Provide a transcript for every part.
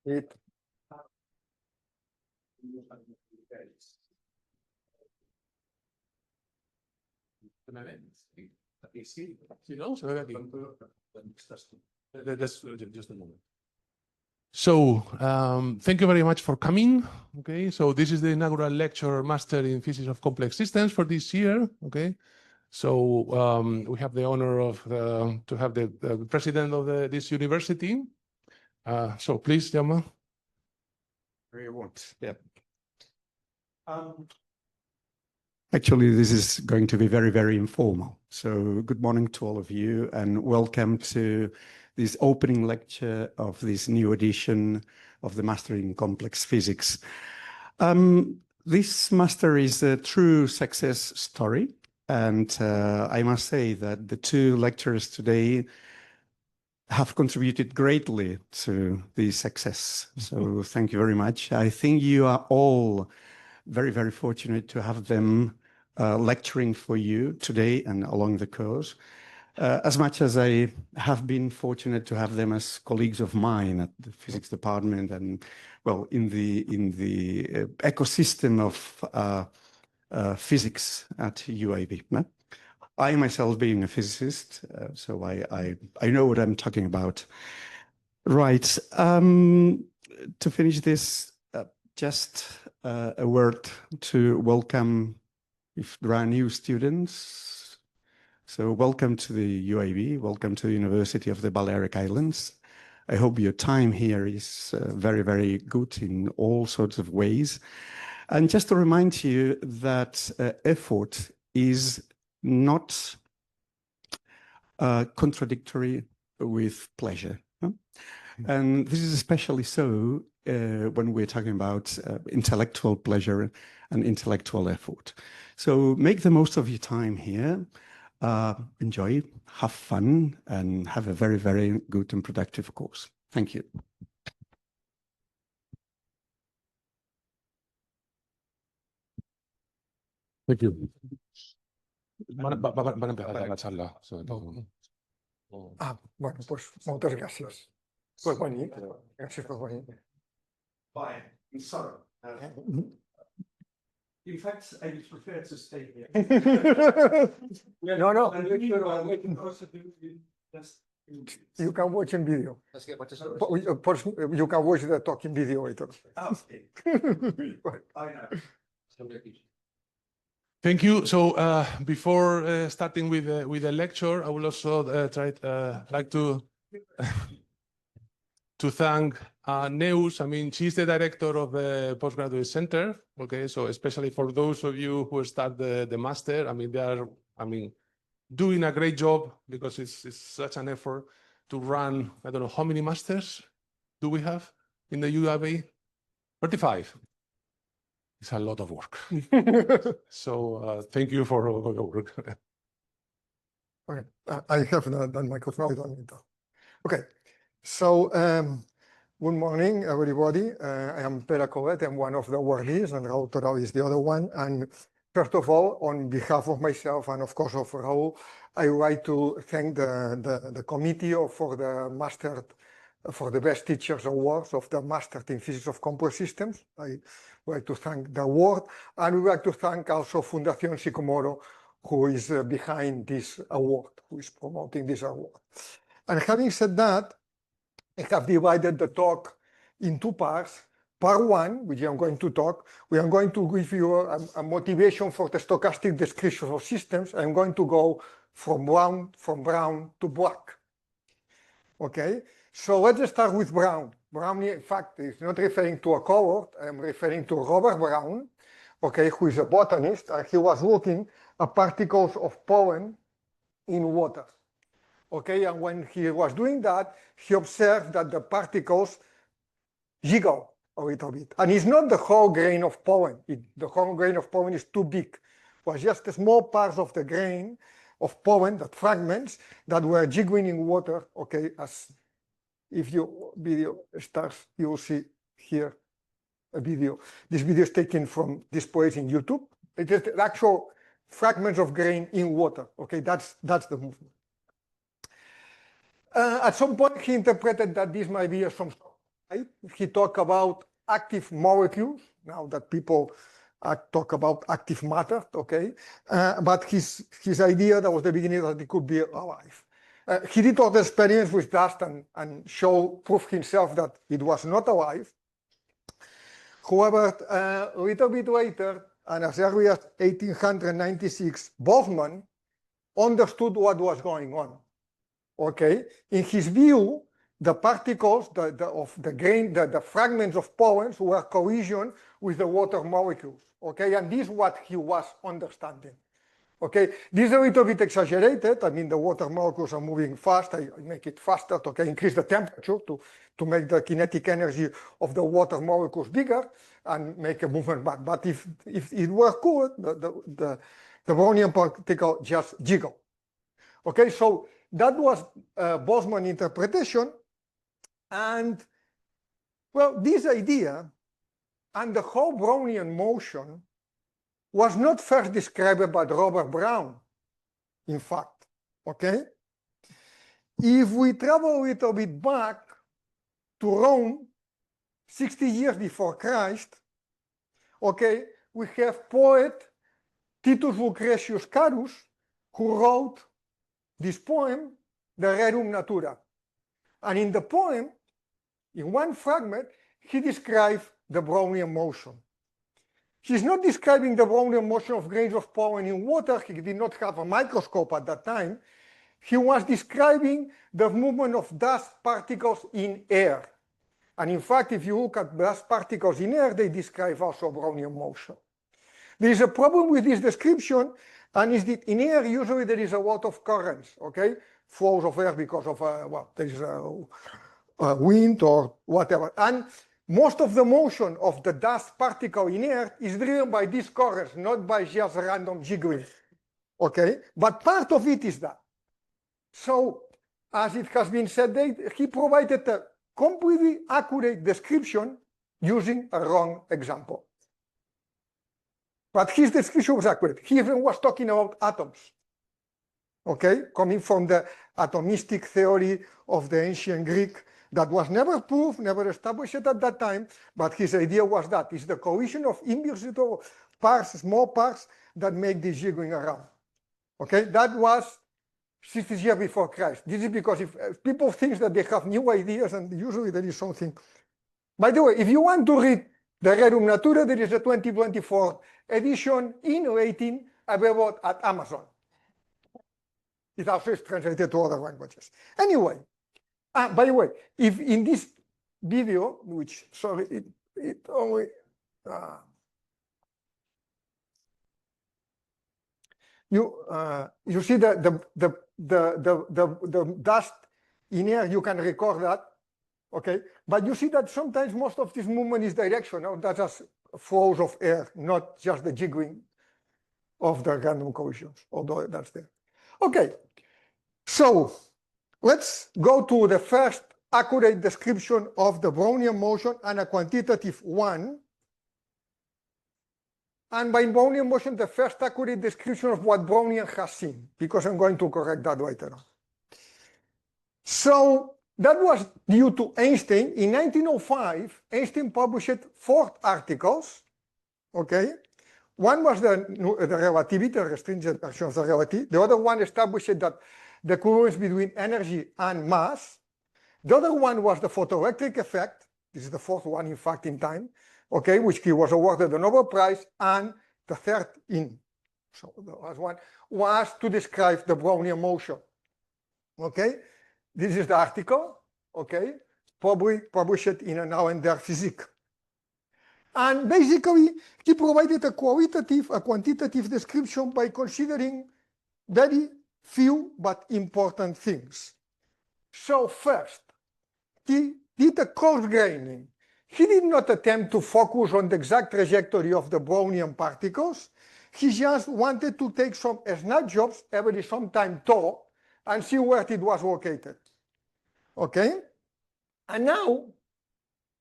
It. Just a moment. So, thank you very much for coming. Okay, so this is the inaugural lecture Master in Physics of Complex Systems for this year. Okay, so we have the honor of to have the president of this university. So please, Jaume. Very want. Yeah. Actually, this is going to be very, very informal. So good morning to all of you and welcome to this opening lecture of this new edition of the Master in Complex Physics. This master is a true success story. And I must say that the two lecturers today have contributed greatly to the success. So thank you very much. I think you are all very, very fortunate to have them lecturing for you today and along the course. As much as I have been fortunate to have them as colleagues of mine at the physics department and, well, in the ecosystem of physics at UAB. No? I myself being a physicist, so I know what I'm talking about. Right. To finish this, just a word to welcome if there are new students. So welcome to the UAB, welcome to the University of the Balearic Islands. I hope your time here is very, very good in all sorts of ways. And just to remind you that effort is not contradictory with pleasure. Huh? And this is especially so when we're talking about intellectual pleasure and intellectual effort. So make the most of your time here, enjoy, have fun, and have a very, very good and productive course. Thank you. Thank you. Van a empezar la charla. Bueno, pues muchas gracias por venir. Gracias por venir. Bye. I'm sorry. In fact, I would prefer to stay here. No. You can watch in video. You can watch the talking video later. Okay. I know. Thank you. So before starting with the lecture, I will also like to thank Neus. I mean, she's the director of the Postgraduate Center. Okay, so especially for those of you who start the master, I mean, they are, doing a great job because it's such an effort to run. I don't know how many masters do we have in the UAB? 35. It's a lot of work. So thank you for all your work. Okay, I have done my course now. Okay, so good morning, everybody. I am Pere Colet. I'm one of the awardees, and Raúl Toral is the other one. And first of all, on behalf of myself and of course of Raúl, I would like to thank the committee for the Master for the Best Teachers Awards of the Master in Physics of Complex Systems. I would like to thank the award, and we would like to thank also Fundación Sycomoro, who is behind this award, who is promoting this award. And having said that, I have divided the talk in two parts. Part one, which I'm going to talk, we are going to give you a motivation for the stochastic description of systems. I'm going to go from brown to black. Okay, so let's start with Brown. Brown, in fact, is not referring to a color. I'm referring to Robert Brown, okay, who is a botanist, and he was looking at particles of pollen in water. Okay, and when he was doing that, he observed that the particles jiggle a little bit. And it's not the whole grain of pollen. The whole grain of pollen is too big. It was just a small part of the grain of pollen, that fragments that were jiggling in water. Okay, as if your video starts, you will see here a video. This video is taken from this place in YouTube. It is the actual fragments of grain in water. Okay, that's the movement. At some point, he interpreted that this might be a some he talked about active molecules, now that people talk about active matter, okay? But his idea, that was the beginning, that it could be alive. He did all the experiments with dust and prove himself that it was not alive. However, a little bit later, and as early as 1896, Boltzmann understood what was going on. Okay, in his view, the particles of the grain, the fragments of pollens were collision with the water molecules. Okay, and this is what he was understanding. Okay, this is a little bit exaggerated. I mean, the water molecules are moving fast. I make it faster to increase the temperature to make the kinetic energy of the water molecules bigger and make a movement back. But if it were cool, the Brownian particle just jiggle. Okay, so that was Boltzmann interpretation. And well, this idea and the whole Brownian motion was not first described by Robert Brown, in fact, okay? If we travel a little bit back to Rome, 60 years before Christ, okay, we have poet Titus Lucretius Carus, who wrote this poem, the Rerum Natura. And in the poem, in one fragment, he describes the Brownian motion. He's not describing the Brownian motion of grains of pollen in water. He did not have a microscope at that time. He was describing the movement of dust particles in air. And in fact, if you look at dust particles in air, they describe also Brownian motion. There is a problem with this description, and is that in air, usually there is a lot of currents, okay? Flows of air because of, well, there is a wind or whatever. And most of the motion of the dust particle in air is driven by these currents, not by just random jiggling, okay? But part of it is that. So, as it has been said, he provided a completely accurate description using a wrong example. But his description was accurate. He even was talking about atoms, okay? Coming from the atomistic theory of the ancient Greek, that was never proved, never established at that time, but his idea was that it's the collision of invisible parts, small parts, that make this jiggling around. Okay, that was 60 years before Christ. This is because if people think that they have new ideas, and usually there is something. By the way, if you want to read the Rerum Natura, there is a 2024 edition in Latin available at Amazon. It also is translated to other languages. Anyway, by the way, if in this video, which, sorry, it only, you see the dust in air, you can record that, okay? But you see that sometimes most of this movement is directional, that's just flows of air, not just the jiggling of the random collisions, although that's there. Okay, so let's go to the first accurate description of the Brownian motion, and a quantitative one. And by Brownian motion, the first accurate description of what Brownian has seen, because I'm going to correct that later on. So that was due to Einstein. In 1905, Einstein published 4 articles, okay? One was the relativity, the restringent version of the relativity. The other one established that the equivalence between energy and mass. The other one was the photoelectric effect. This is the 4th one, in fact, in time, okay, which he was awarded the Nobel Prize. And the third so the last one was to describe the Brownian motion, okay? This is the article, okay, published in an Now and Der Physik. And basically, he provided a quantitative description by considering very few but important things. So first, he did a coarse graining. He did not attempt to focus on the exact trajectory of the Brownian particles. He just wanted to take some snapshots every some time tau and see where it was located. Okay? And now,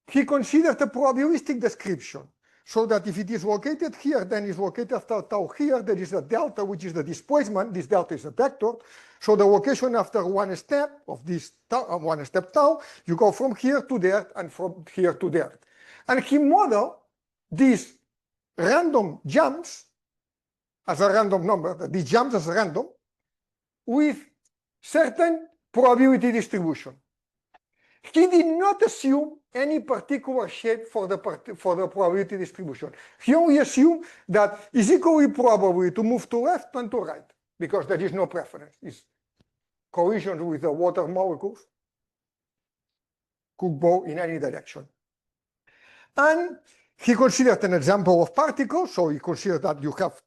he considered a probabilistic description, so that if it is located here, then it's located tau here, there is a delta, which is the displacement. This delta is a vector. So the location after one step of this one step tau, you go from here to there and from here to there. And he modeled these random jumps as a random number, these jumps as random, with certain probability distribution. He did not assume any particular shape for the probability distribution. He only assumed that it's equally probable to move to left than to right, because there is no preference. It's collisions with the water molecules could go in any direction. And he considered an example of particles, so he considered that you have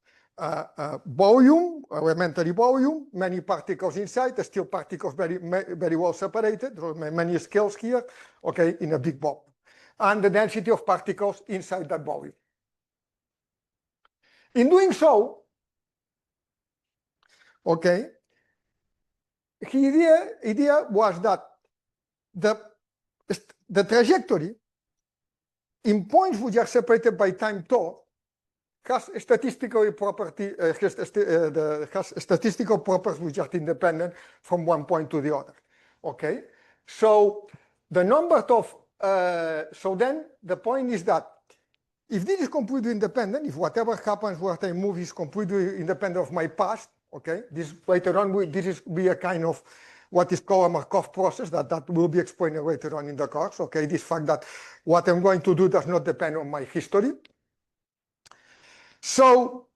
volume, elementary volume, many particles inside, still particles very well separated, so many scales here, okay, in a big ball. And the density of particles inside that volume. In doing so, okay, the idea was that the trajectory in points which are separated by time tau has statistical properties which are independent from one point to the other. Okay, so the number of so then the point is that if this is completely independent, if whatever happens what I move is completely independent of my past, okay, this later on this is be a kind of what is called a Markov process that will be explained later on in the course. Okay, this fact that what I'm going to do does not depend on my history. So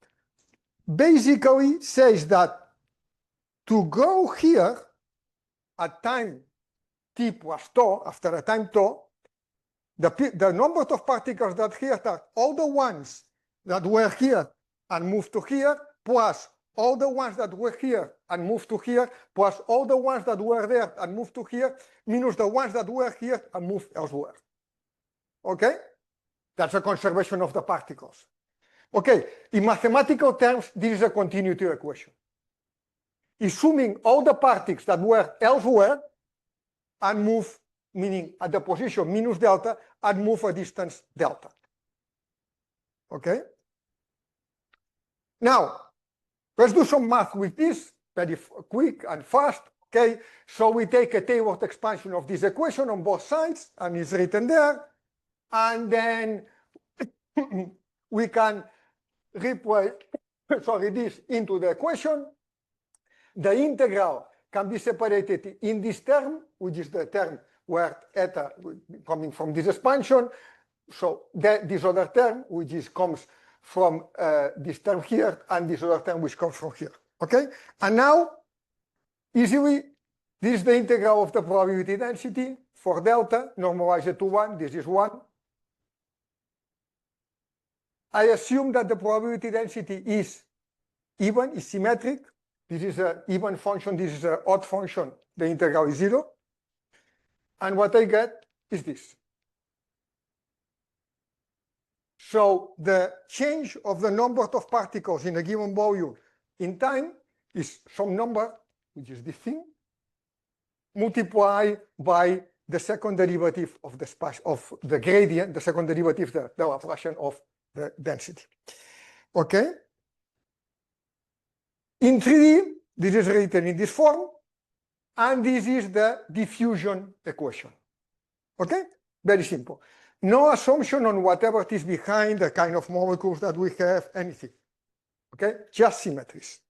basically says that to go here at time t plus tau, after a time tau, the number of particles that here are all the ones that were here and moved to here, plus all the ones that were here and moved to here, plus all the ones that were there and moved to here, minus the ones that were here and moved elsewhere. Okay? That's a conservation of the particles. Okay, in mathematical terms, this is a continuity equation. Assuming all the particles that were elsewhere and move, meaning at the position minus delta, and move a distance delta. Okay? Now, let's do some math with this, very quick and fast. Okay, so we take a tailored expansion of this equation on both sides, and it's written there. And then we can replace this into the equation. The integral can be separated in this term, which is the term where eta coming from this expansion. So this other term, which comes from this term here, and this other term which comes from here. Okay, and now easily this is the integral of the probability density for delta, normalize it to 1. This is 1. I assume that the probability density is even, is symmetric. This is an even function, this is an odd function, the integral is 0. And what I get is this. So the change of the number of particles in a given volume in time is some number, which is this thing, multiplied by the second derivative of the gradient, the second derivative, the Laplacian of the density. Okay? In 3D, this is written in this form, and this is the diffusion equation. Okay? Very simple. No assumption on whatever is behind the kind of molecules that we have, anything. Okay? Just symmetries.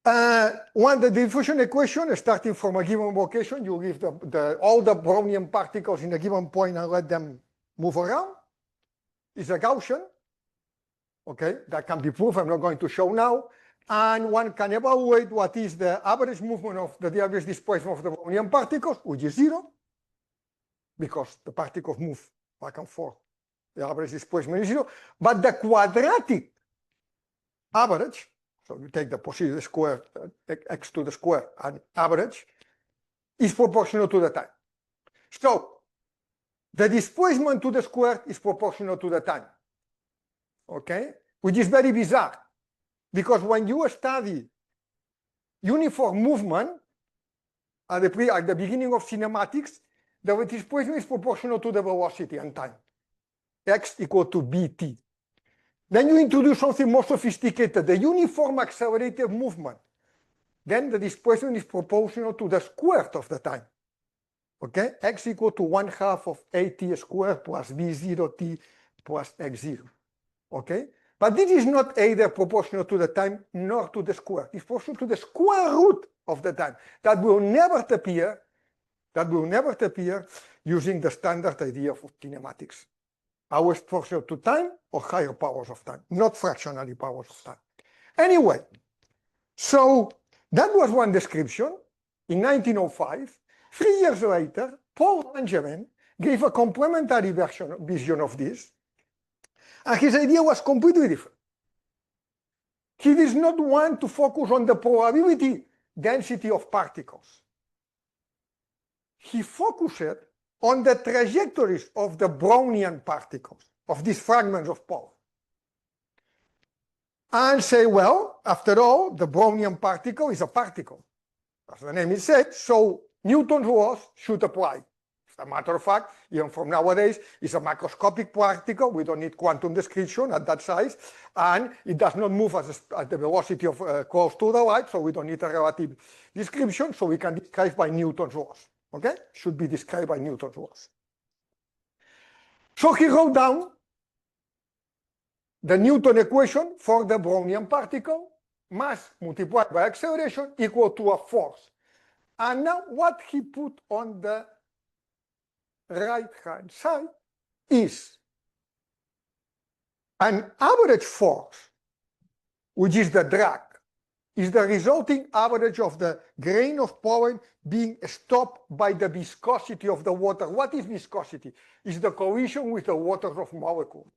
The diffusion equation, starting from a given location, you leave all the Brownian particles in a given point and let them move around. It's a Gaussian. Okay, that can be proved. I'm not going to show now. And one can evaluate what is the average movement of the average displacement of the Brownian particles, which is 0, because the particles move back and forth. The average displacement is 0. But the quadratic average, so you take the positive square, x to the square, and average, is proportional to the time. So the displacement to the square is proportional to the time. Okay? Which is very bizarre. Because when you study uniform movement at the beginning of kinematics, the displacement is proportional to the velocity and time. X equal to bt. Then you introduce something more sophisticated, the uniform accelerated movement. Then the displacement is proportional to the square of the time. Okay, x equal to 1/2 of at squared plus v0 t plus x0. Okay, but this is not either proportional to the time nor to the square. It's proportional to the square root of the time. That will never appear. That will never appear using the standard idea of kinematics. Always proportional to time or higher powers of time, not fractionally powers of time. Anyway, so that was one description in 1905. 3 years later, Paul Langevin gave a complementary vision of this, and his idea was completely different. He did not want to focus on the probability density of particles. He focused on the trajectories of the Brownian particles, of these fragments of Paul. And say, well, after all, the Brownian particle is a particle, as the name is said, so Newton's laws should apply. As a matter of fact, even from nowadays, it's a macroscopic particle. We don't need quantum description at that size, and it does not move at the velocity of close to the light, so we don't need a relative description, so we can describe by Newton's laws. Okay, should be described by Newton's laws. So he wrote down the Newton equation for the Brownian particle, mass multiplied by acceleration equal to a force. And now what he put on the right-hand side is an average force, which is the drag, is the resulting average of the grain of pollen being stopped by the viscosity of the water. What is viscosity? It's the collision with the waters of molecules.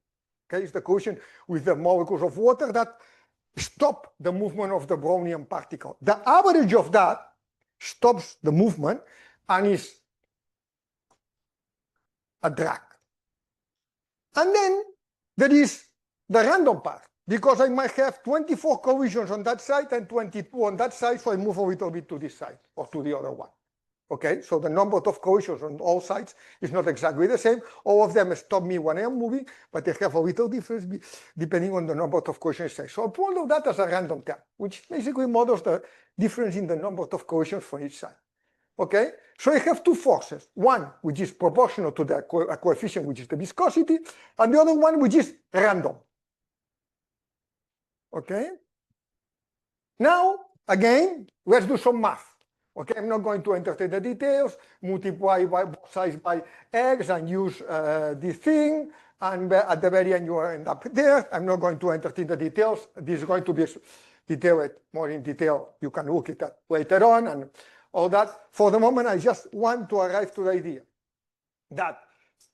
Okay, it's the collision with the molecules of water that stop the movement of the Brownian particle. The average of that stops the movement and is a drag. And then there is the random part, because I might have 24 collisions on that side and 22 on that side, so I move a little bit to this side or to the other one. Okay, so the number of collisions on all sides is not exactly the same. All of them stop me when I am moving, but they have a little difference depending on the number of collisions. So I put all of that as a random term, which basically models the difference in the number of collisions for each side. Okay, so I have two forces, one which is proportional to the coefficient, which is the viscosity, and the other one which is random. Okay, now again, let's do some math. Okay, I'm not going to entertain the details, multiply by both sides by x and use this thing, and at the very end you end up there. I'm not going to entertain the details. This is going to be detailed more in detail. You can look at that later on and all that. For the moment, I just want to arrive to the idea that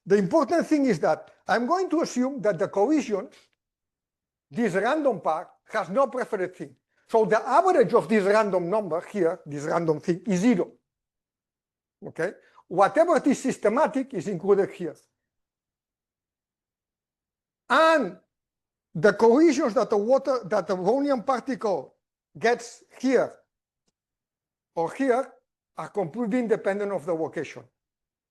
the important thing is that I'm going to assume that the collisions, this random part, has no preferred thing. So the average of this random number here, this random thing, is 0. Okay? Whatever is systematic is included here. And the collisions that the Brownian particle gets here or here are completely independent of the location.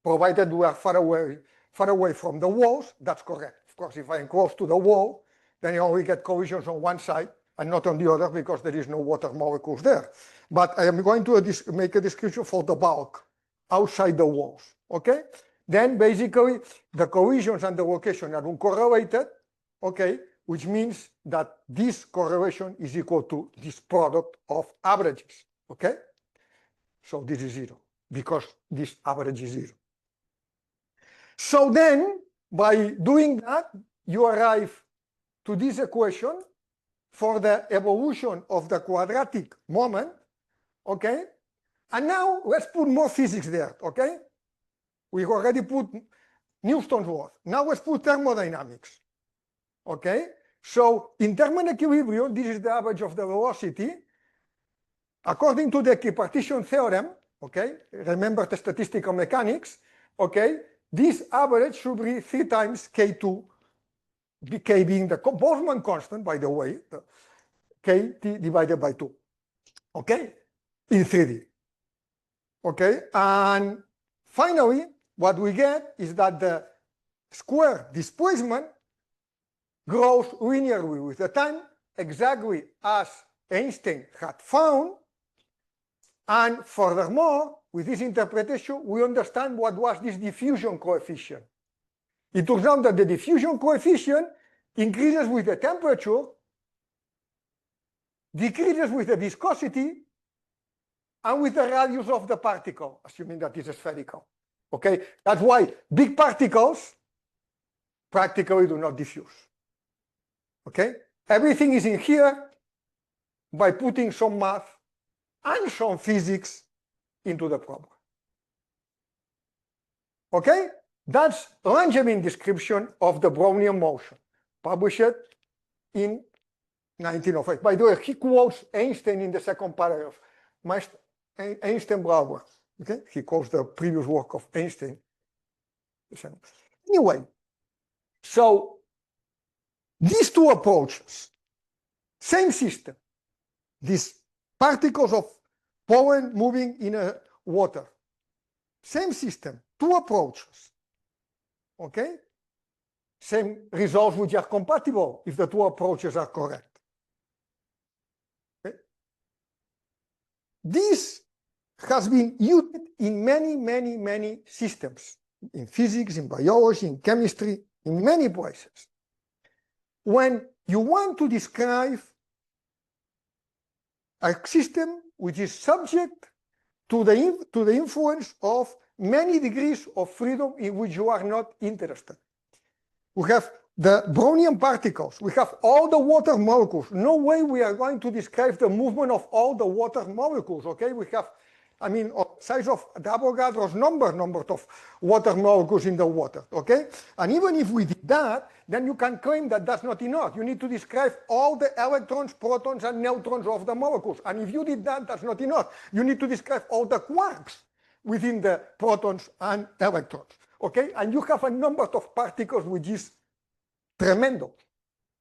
Provided we are far away from the walls, that's correct. Of course, if I am close to the wall, then you only get collisions on one side and not on the other because there is no water molecules there. But I am going to make a description for the bulk outside the walls, okay? Then basically the collisions and the location are uncorrelated, okay? Which means that this correlation is equal to this product of averages, okay? So this is 0 because this average is 0. So then by doing that, you arrive to this equation for the evolution of the quadratic moment, okay? And now let's put more physics there, okay? We already put Newton's laws. Now let's put thermodynamics, okay? So in thermal equilibrium, this is the average of the velocity. According to the equipartition theorem, okay? Remember the statistical mechanics, okay? This average should be 3 times K2, K being the Boltzmann constant, by the way, Kt divided by 2, okay, in 3D. Okay, and finally, what we get is that the square displacement grows linearly with the time, exactly as Einstein had found. And furthermore, with this interpretation, we understand what was this diffusion coefficient. It turns out that the diffusion coefficient increases with the temperature, decreases with the viscosity, and with the radius of the particle, assuming that it's spherical. Okay, that's why big particles practically do not diffuse. Okay, everything is in here by putting some math and some physics into the problem. Okay, that's Langevin description of the Brownian motion, published in 1905. By the way, he quotes Einstein in the second paragraph. Einstein Brauer. Okay, he quotes the previous work of Einstein. Anyway, so these two approaches, same system, these particles of pollen moving in a water, same system, two approaches. Okay, same results which are compatible if the two approaches are correct. Okay? This has been used in many systems, in physics, in biology, in chemistry, in many places. When you want to describe a system which is subject to the influence of many degrees of freedom in which you are not interested. We have the Brownian particles, we have all the water molecules. No way we are going to describe the movement of all the water molecules, okay? We have, I mean, size of the Avogadro's number of water molecules in the water, okay? And even if we did that, then you can claim that that's not enough. You need to describe all the electrons, protons, and neutrons of the molecules. And if you did that, that's not enough. You need to describe all the quarks within the protons and electrons, okay? And you have a number of particles which is tremendous.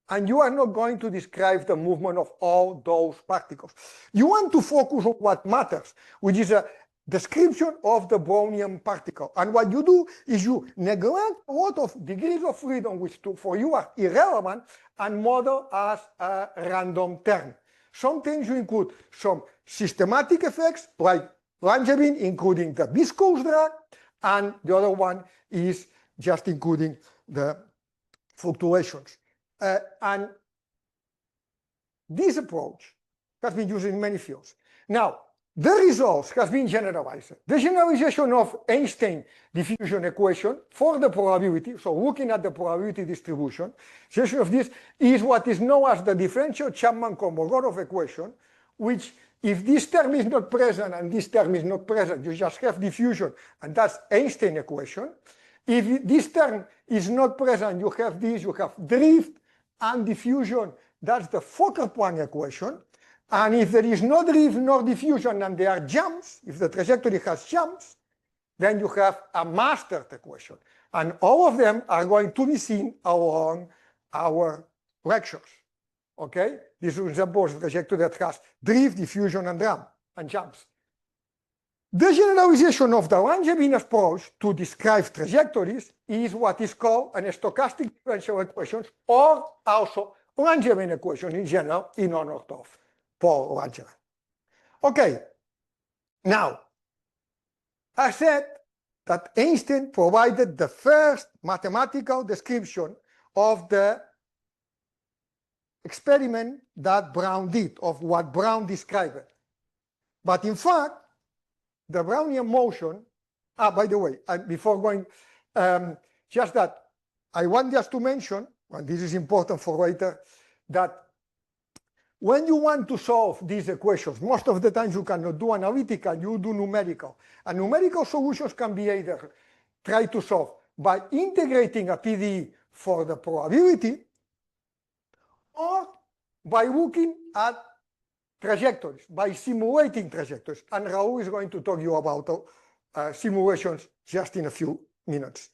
And you are not going to describe the movement of all those particles. You want to focus on what matters, which is a description of the Brownian particle. And what you do is you neglect a lot of degrees of freedom, which for you are irrelevant, and model as a random term. Sometimes you include some systematic effects, like Langevin, including the viscous drag, and the other one is just including the fluctuations. And this approach has been used in many fields. Now, the results has been generalized. The generalization of Einstein diffusion equation for the probability, so looking at the probability distribution, generalization of this is what is known as the differential Chapman-Kolmogorov equation, which if this term is not present and this term is not present, you just have diffusion, and that's Einstein equation. If this term is not present, you have this, you have drift and diffusion, that's the Fokker-Planck equation. And if there is no drift nor diffusion and there are jumps, if the trajectory has jumps, then you have a mastered equation. And all of them are going to be seen along our lectures. Okay? This resembles a trajectory that has drift, diffusion, and jumps. The generalization of the Langevin approach to describe trajectories is what is called an stochastic differential equation, or also Langevin equation in general, in honor of Paul Langevin. Okay, now, I said that Einstein provided the first mathematical description of the experiment that Brown did, of what Brown described. But in fact, the Brownian motion, by the way, before going, just that I want just to mention, and this is important for later, that when you want to solve these equations, most of the times you cannot do analytical, you do numerical. And numerical solutions can be either try to solve by integrating a PDE for the probability, or by looking at trajectories, by simulating trajectories. And Raul is going to talk you about simulations just in a few minutes.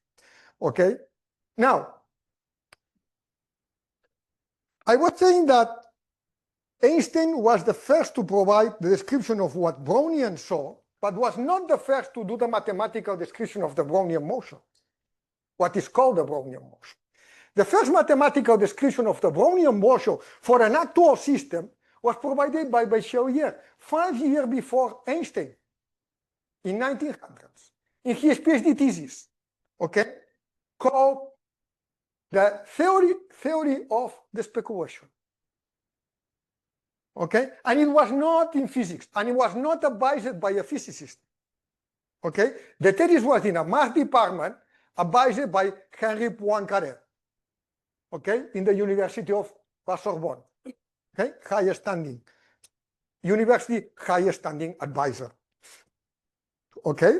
Okay? Now, I was saying that Einstein was the first to provide the description of what Brownian saw, but was not the first to do the mathematical description of the Brownian motion, what is called the Brownian motion. The first mathematical description of the Brownian motion for an actual system was provided by Berzelius 5 years before Einstein, in 1900s, in his PhD thesis, okay, called the theory of the speculation. Okay, and it was not in physics, and it was not advised by a physicist. Okay, the thesis was in a math department advised by Henri Poincaré. Okay, in the University of La Sorbonne. Okay, highest standing university, highest standing advisor. Okay,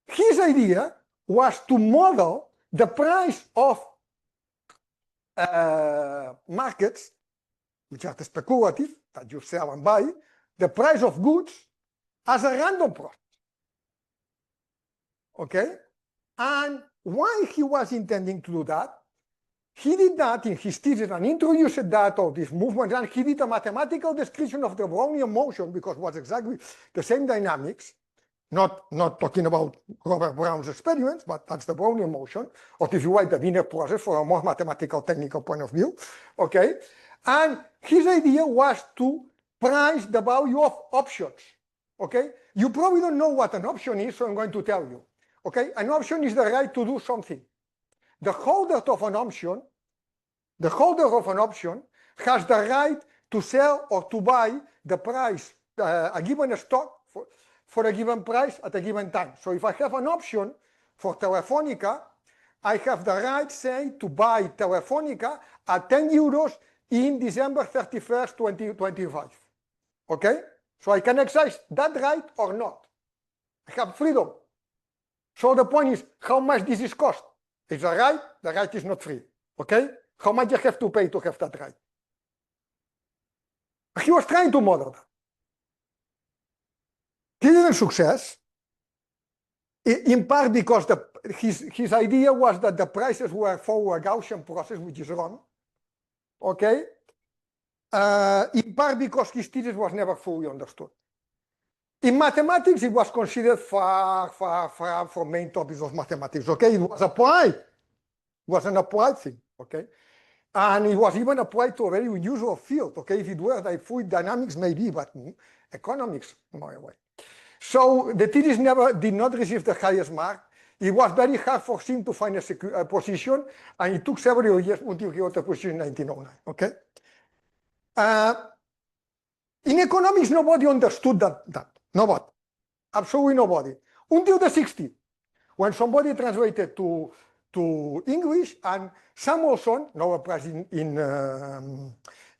his idea was to model the price of markets, which are the speculative, that you sell and buy, the price of goods as a random process. Okay? And why he was intending to do that? He did that in his thesis and introduced that of this movement, and he did a mathematical description of the Brownian motion because it was exactly the same dynamics. Not talking about Robert Brown's experiments, but that's the Brownian motion, or if you like, the Wiener process for a more mathematical technical point of view. Okay? And his idea was to price the value of options. Okay? You probably don't know what an option is, so I'm going to tell you. Okay? An option is the right to do something. The holder of an option has the right to sell or to buy the price, a given stock for a given price at a given time. So if I have an option for Telefonica, I have the right, say, to buy Telefonica at 10 euros in December 31st, 2025. Okay? So I can exercise that right or not. I have freedom. So the point is, how much this is cost? It's a right, the right is not free. Okay? How much you have to pay to have that right? He was trying to model that. He didn't success, in part because his idea was that the prices were for a Gaussian process, which is wrong. Okay? In part because his thesis was never fully understood. In mathematics, it was considered far from main topics of mathematics. Okay, it was applied. It was an applied thing. Okay, and it was even applied to a very unusual field. Okay, if it were like fluid dynamics, maybe, but economics, no way. So the thesis did not receive the highest mark. It was very hard for him to find a position, and it took several years until he got a position in 1909. Okay. In economics, nobody understood that. Nobody. Absolutely nobody. Until the 60s, when somebody translated to English, and Samuelson, Nobel Prize in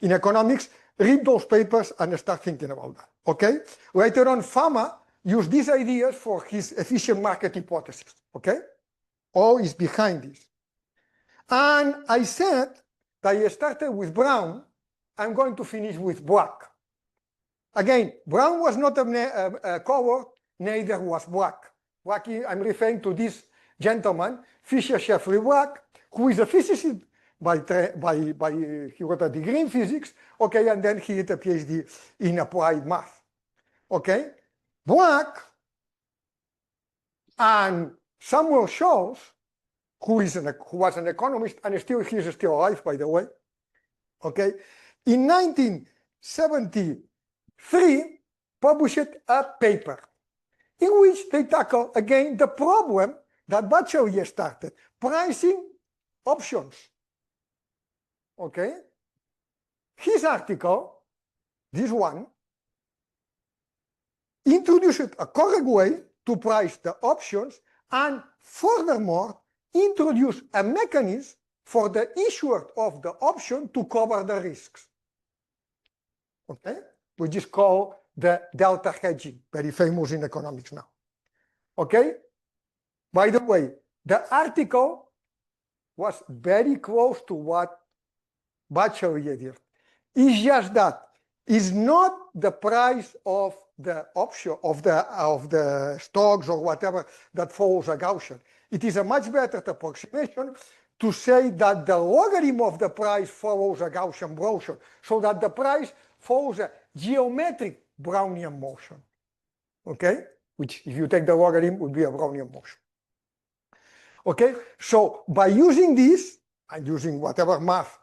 economics, read those papers and start thinking about that. Okay? Later on, Fama used these ideas for his efficient market hypothesis. Okay? All is behind this. And I said that I started with Brown. I'm going to finish with Black. Again, Brown was not a color, neither was Black. Black, I'm referring to this gentleman, Fisher Sheffley Black, who is a physicist he got a degree in physics, okay, and then he did a PhD in applied math. Okay? Black and Samuel Scholz, who was an economist, and he is still alive, by the way. Okay? In 1973, published a paper in which they tackle again the problem that Berzelius started, pricing options. Okay? His article, this one, introduced a correct way to price the options and furthermore introduced a mechanism for the issuer of the option to cover the risks. Okay? Which is called the delta hedging, very famous in economics now. Okay? By the way, the article was very close to what Berzelius did. It's just that it's not the price of the option of the stocks or whatever that follows a Gaussian. It is a much better approximation to say that the logarithm of the price follows a Gaussian motion, so that the price follows a geometric Brownian motion. Okay? Which, if you take the logarithm, would be a Brownian motion. Okay, so by using this and using whatever math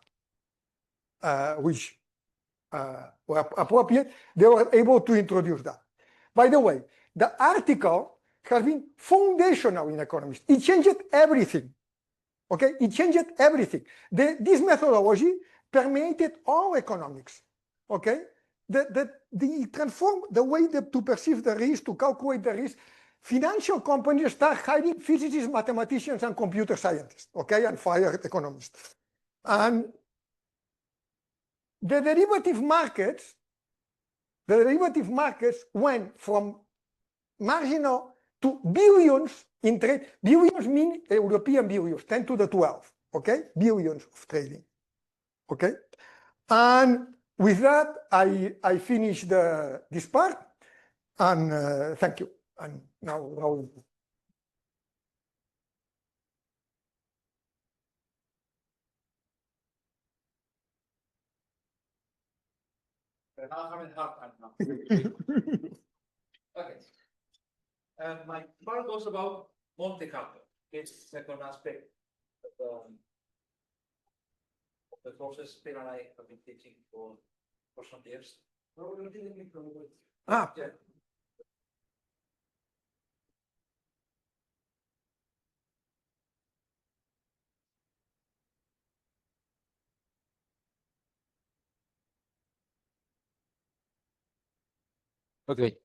which were appropriate, they were able to introduce that. By the way, the article has been foundational in economics. It changed everything. Okay, it changed everything. This methodology permeated all economics. Okay, it transformed the way to perceive the risk, to calculate the risk. Financial companies start hiring physicists, mathematicians, and computer scientists. Okay, and fired economists. And the derivative markets went from marginal to billions in trade. Billions mean European billions, 10 to the 12, okay? Billions of trading, okay? And with that, I finish this part, and thank you. And now Raul. I'm having a hard time now. Okay. My part goes about Monte Carlo. It's the second aspect of the process Peter and I have been teaching for some years. Ah, Yeah. Okay.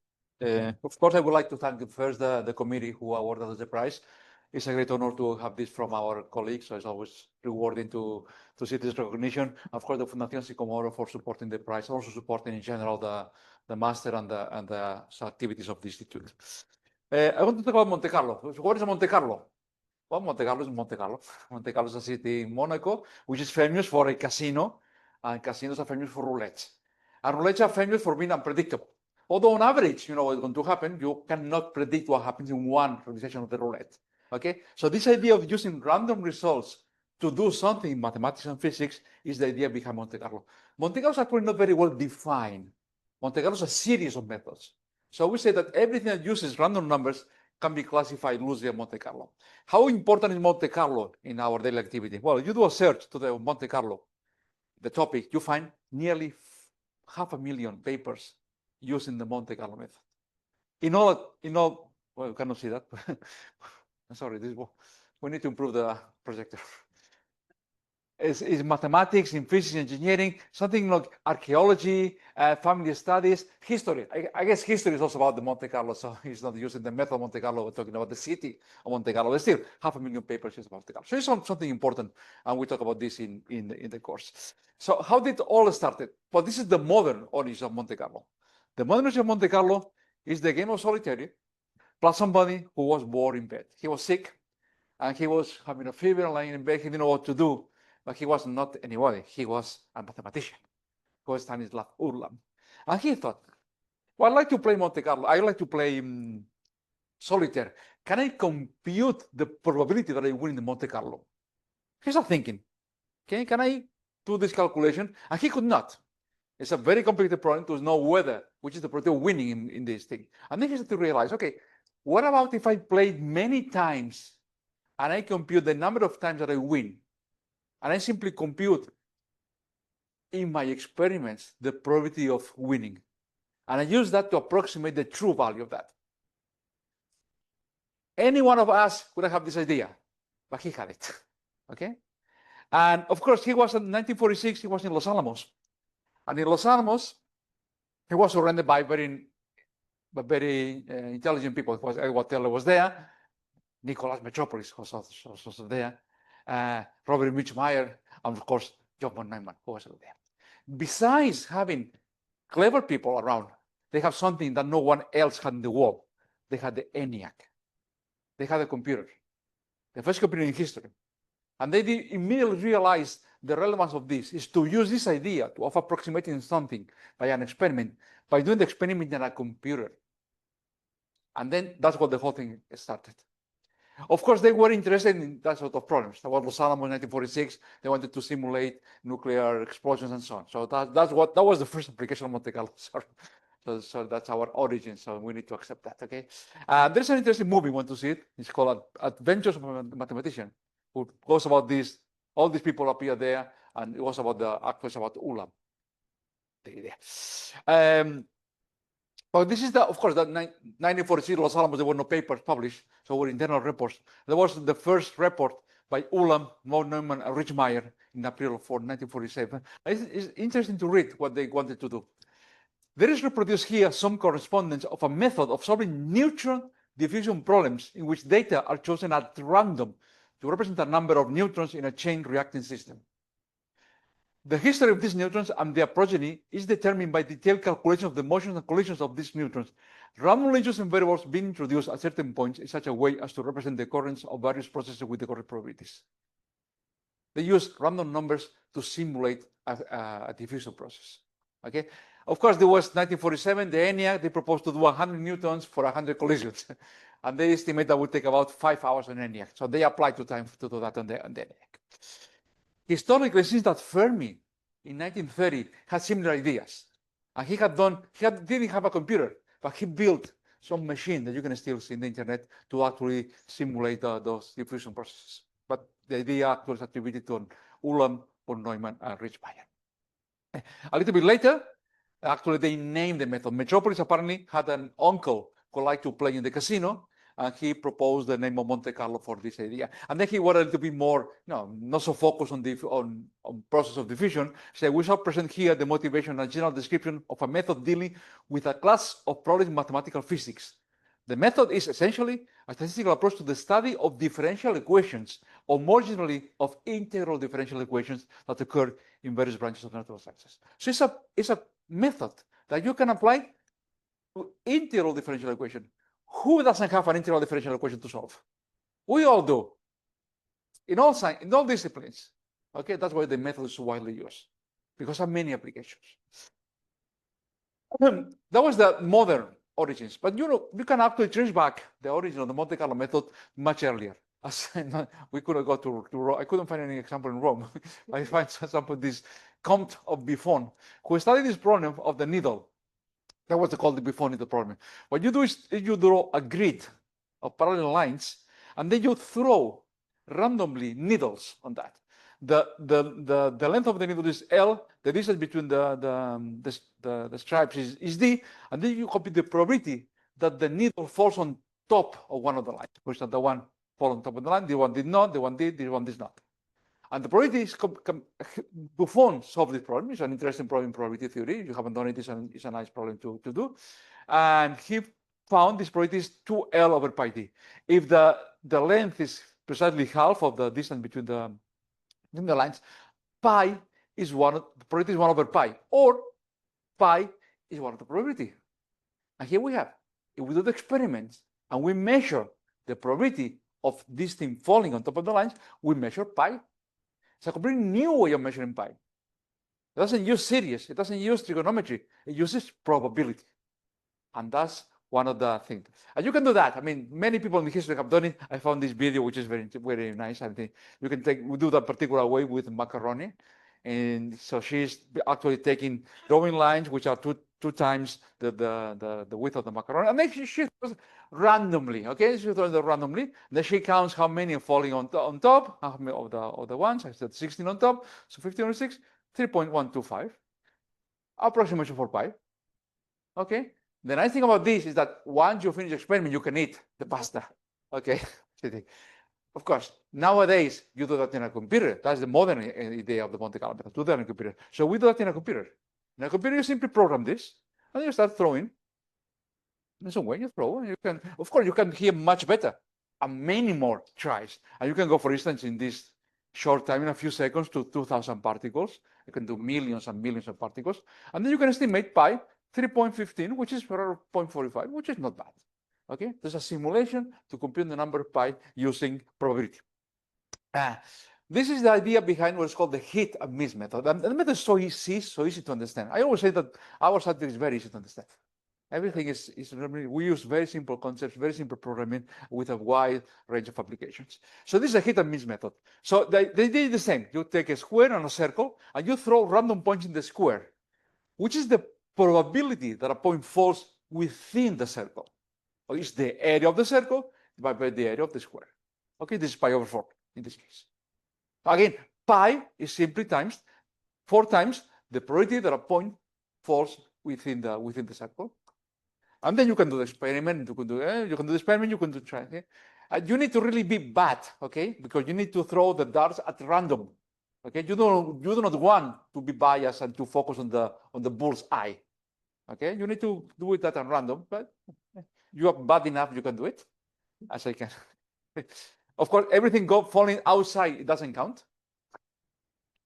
Of course, I would like to thank first the committee who awarded us the prize. It's a great honor to have this from our colleagues, so it's always rewarding to see this recognition. Of course, the Fundación Sicomoro for supporting the prize, also supporting in general the master and the activities of the institute. I want to talk about Monte Carlo. What is Monte Carlo? Well, Monte Carlo is Monte Carlo. Monte Carlo is a city in Monaco, which is famous for a casino, and casinos are famous for roulette. And roulettes are famous for being unpredictable. Although on average, you know what's going to happen, you cannot predict what happens in one realization of the roulette. Okay, so this idea of using random results to do something in mathematics and physics is the idea behind Monte Carlo. Monte Carlo is actually not very well defined. Monte Carlo is a series of methods. So we say that everything that uses random numbers can be classified loosely as Monte Carlo. How important is Monte Carlo in our daily activity? Well, you do a search to the Monte Carlo, the topic, you find nearly 500,000 papers using the Monte Carlo method. In all, well, you cannot see that. I'm sorry, we need to improve the projector. It's mathematics, in physics, engineering, something like archaeology, family studies, history. I guess history is also about the Monte Carlo, so he's not using the method of Monte Carlo, we're talking about the city of Monte Carlo. But still, 500,000 papers is about Monte Carlo. So it's something important, and we talk about this in the course. So how did it all started? Well, this is the modern origin of Monte Carlo. The modern origin of Monte Carlo is the game of solitaire, plus somebody who was bored in bed. He was sick, and he was having a fever, lying in bed, he didn't know what to do. But he was not anybody. He was a mathematician, who was Stanislav Urlan. And he thought, well, I like to play Monte Carlo. I like to play solitaire. Can I compute the probability that I win in the Monte Carlo? He started thinking, okay, can I do this calculation? And he could not. It's a very complicated problem to know whether, which is the probability of winning in this thing. And then he started to realize, okay, what about if I played many times and I compute the number of times that I win? And I simply compute in my experiments the probability of winning. And I use that to approximate the true value of that. Any one of us could have this idea, but he had it. Okay? And of course, he was in 1946, he was in Los Alamos. And in Los Alamos, he was surrounded by very intelligent people. Edward Teller was there, Nicholas Metropolis was also there. Robert Mitchmeyer, and of course, John von Neumann, who was there. Besides having clever people around, they have something that no one else had in the world. They had the ENIAC. They had a computer, the first computer in history. And they immediately realized the relevance of this is to use this idea of approximating something by an experiment, by doing the experiment in a computer. And then that's what the whole thing started. Of course, they were interested in that sort of problems. That was Los Alamos in 1946. They wanted to simulate nuclear explosions and so on. So that was the first application of Monte Carlo. Sorry. So that's our origin. So we need to accept that. Okay. There's an interesting movie. Want to see it? It's called Adventures of a Mathematician, who goes about this. All these people appear there, and it was about actually about Ulam. Well, this is of course, 1946 Los Alamos. There were no papers published, so were internal reports. There was the first report by Ulam, von Neumann, and Richmaier in April of 1947. It's interesting to read what they wanted to do. There is reproduced here some correspondence of a method of solving neutron diffusion problems in which data are chosen at random to represent a number of neutrons in a chain reacting system. The history of these neutrons and their progeny is determined by detailed calculation of the motions and collisions of these neutrons, randomly chosen variables being introduced at certain points in such a way as to represent the occurrence of various processes with the correct probabilities. They use random numbers to simulate a diffusion process. Okay. Of course, there was 1947, the ENIAC, they proposed to do 100 newtons for 100 collisions. And they estimate that would take about 5 hours on ENIAC. So they applied to time to do that on the ENIAC. Historically, since that Fermi in 1930 had similar ideas, and he didn't have a computer, but he built some machine that you can still see in the internet to actually simulate those diffusion processes. But the idea was attributed to Ulam, von Neumann, and Richmaier. A little bit later, actually, they named the method. Metropolis apparently had an uncle who liked to play in the casino, and he proposed the name of Monte Carlo for this idea. And then he wanted a little bit more, not so focused on process of diffusion. So we shall present here the motivation and general description of a method dealing with a class of problems in mathematical physics. The method is essentially a statistical approach to the study of differential equations, or more generally of integral differential equations that occur in various branches of natural sciences. So it's a method that you can apply to integral differential equation. Who doesn't have an integral differential equation to solve? We all do. In all science, in all disciplines. Okay, that's why the method is widely used, because of many applications. That was the modern origins, but you can actually trace back the origin of the Monte Carlo method much earlier. We couldn't go to Rome. I couldn't find any example in Rome. I find some example this Comte of Buffon, who studied this problem of the needle. That was called the Buffon needle problem. What you do is you draw a grid of parallel lines, and then you throw randomly needles on that. The length of the needle is L. The distance between the stripes is D, and then you compute the probability that the needle falls on top of one of the lines. For instance, the one fall on top of the line, the one did not, the one did, the one did not. And the probability is Buffon solved this problem. It's an interesting problem in probability theory. If you haven't done it, it's a nice problem to do. And he found this probability is 2L over pi d. If the length is precisely half of the distance between the lines, pi is the probability is 1 over pi, or pi is 1 of the probability. And here we have, if we do the experiments and we measure the probability of this thing falling on top of the lines, we measure pi. It's a completely new way of measuring pi. It doesn't use series, it doesn't use trigonometry, it uses probability. And that's one of the things. And you can do that. I mean, many people in history have done it. I found this video, which is very, very nice. I think you can we do that particular way with macaroni. And so she's actually taking drawing lines, which are two times the width of the macaroni. And then she throws randomly, okay? She throws it randomly. Then she counts how many are falling on top, how many of the ones. I said 16 on top, so 15 over 6, 3.125. Approximation for pi, okay? The nice thing about this is that once you finish the experiment, you can eat the pasta, okay? Of course, nowadays, you do that in a computer. That's the modern idea of the Monte Carlo method, do that in a computer. So we do that in a computer. In a computer, you simply program this, and you start throwing. In some way, you throw, and you can, of course, you can hear much better, and many more tries. And you can go, for instance, in this short time, in a few seconds, to 2,000 particles. You can do millions and millions of particles. And then you can estimate pi 3.15, which is 0.45, which is not bad. Okay, there's a simulation to compute the number pi using probability. This is the idea behind what's called the hit and miss method. And the method is so easy to understand. I always say that our subject is very easy to understand. Everything is we use very simple concepts, very simple programming with a wide range of applications. So this is a hit and miss method. So they did the same. You take a square and a circle, and you throw random points in the square. Which is the probability that a point falls within the circle. Or it's the area of the circle divided by the area of the square. Okay, this is pi over 4 in this case. Again, pi is simply times 4 times the probability that a point falls within the circle. And then you can do the experiment. You can do the experiment. You can do try. Okay? You need to really be bad, okay? Because you need to throw the darts at random. Okay, you do not want to be biased and to focus on the bull's eye. Okay, you need to do it at random, but you are bad enough, you can do it, as I can. Of course, everything falling outside, it doesn't count.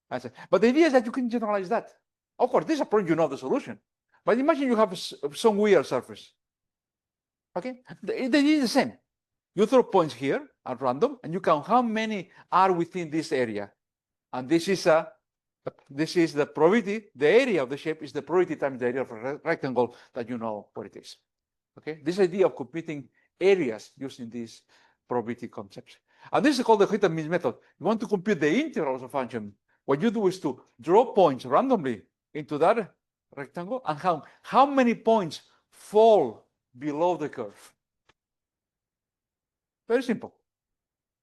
But the idea is that you can generalize that. Of course, this is a problem, you know the solution. But imagine you have some weird surface. Okay, the idea is the same. You throw points here at random, and you count how many are within this area. And this is the probability, the area of the shape is the probability times the area of a rectangle that you know what it is. Okay, this idea of computing areas using these probability concepts. And this is called the hit and miss method. You want to compute the integrals of a function. What you do is to draw points randomly into that rectangle and how many points fall below the curve. Very simple.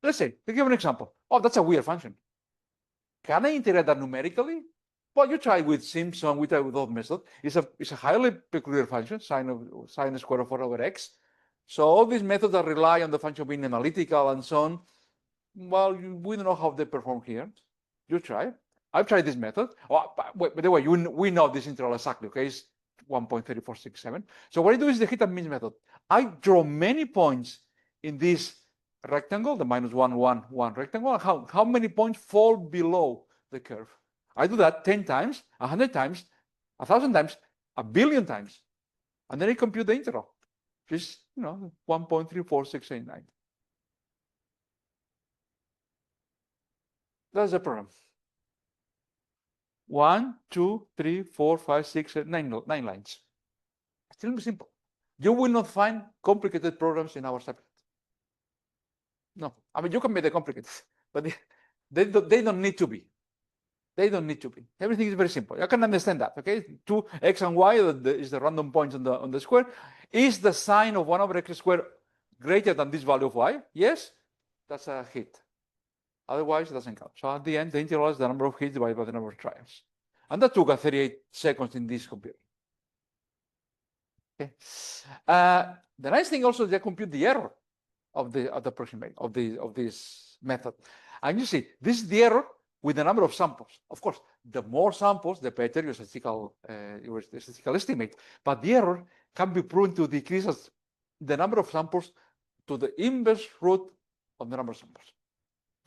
Let's say, to give an example. Oh, that's a weird function. Can I integrate that numerically? Well, you try with Simpson, we try with those methods. It's a highly peculiar function, sine the square of 4 over x. So all these methods that rely on the function being analytical and so on, well, we don't know how they perform here. You try. I've tried this method. Oh, by the way, we know this integral exactly, okay? It's 1.3467. So what I do is the hit and miss method. I draw many points in this rectangle, the minus 1, 1, 1 rectangle. How many points fall below the curve? I do that 10 times, 100 times, 1,000 times, 1,000,000,000 times. And then I compute the integral, which is, 1.34689. That's the problem. 1, 2, 3, 4, 5, 6, 7, 9 lines. Still simple. You will not find complicated programs in our subject. No, I mean, you can make them complicated, but they don't need to be. They don't need to be. Everything is very simple. I can understand that, okay? 2 x and y is the random points on the square. Is the sine of 1 over x squared greater than this value of y? Yes, that's a hit. Otherwise, it doesn't count. So at the end, the integral is the number of hits divided by the number of trials. And that took 38 seconds in this computer. Okay. The nice thing also is they compute the error of the approximation of this method. And you see, this is the error with the number of samples. Of course, the more samples, the better your statistical estimate. But the error can be proven to decrease as the number of samples to the inverse root of the number of samples,